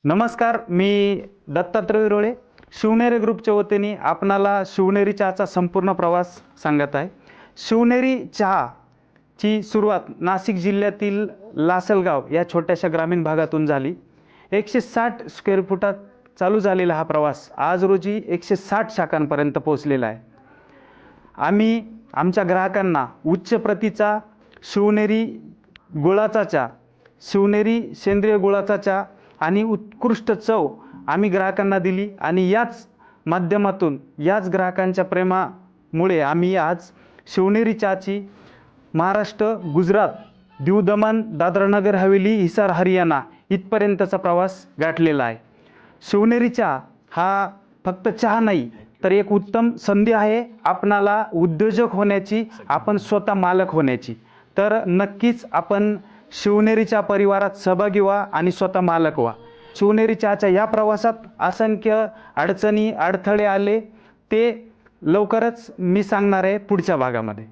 नमस्कार, मी दत्तात्रय विरोळे शिवनेरी ग्रुपच्या वतीने आपणाला शिवनेरी चहाचा संपूर्ण प्रवास सांगत आहे। शिवनेरी चहाची सुरुवात नाशिक जिल्ह्यातील लासलगाव या छोट्याशा ग्रामीण भागातून झाली। 160 स्क्वेअर फुटात चालू झालेला हा प्रवास आज रोजी 160 शाखांपर्यंत पोहोचलेला आहे। आम्ही आमच्या ग्राहकांना उच्च प्रतीचा शिवनेरी गुळाचा चहा, शिवनेरी सेंद्रिय गुळाचा चहा आणि उत्कृष्ट चव आम्ही ग्राहकांना दिली आणि याच माध्यमातून याच ग्राहकांच्या प्रेमामुळे आम्ही आज शिवनेरी चहाची महाराष्ट्र, गुजरात, दीव दमण, दादरा नगर हवेली, हिसार, हरियाणा इथपर्यंतचा प्रवास गाठलेला आहे। शिवनेरी चहा हा फक्त चहा नाही तर एक उत्तम संधी आहे आपणाला उद्योजक होण्याची, आपण स्वतः मालक होण्याची। तर नक्कीच आपण शिवनेरी चहा परिवारात सहभागी व्हा आणि स्वतः मालक व्हा। शिवनेरी चहाच्या या प्रवासात असंख्य अडचणी, अडथळे आले, ते लवकरच मी सांगणार आहे पुढच्या भागामध्ये।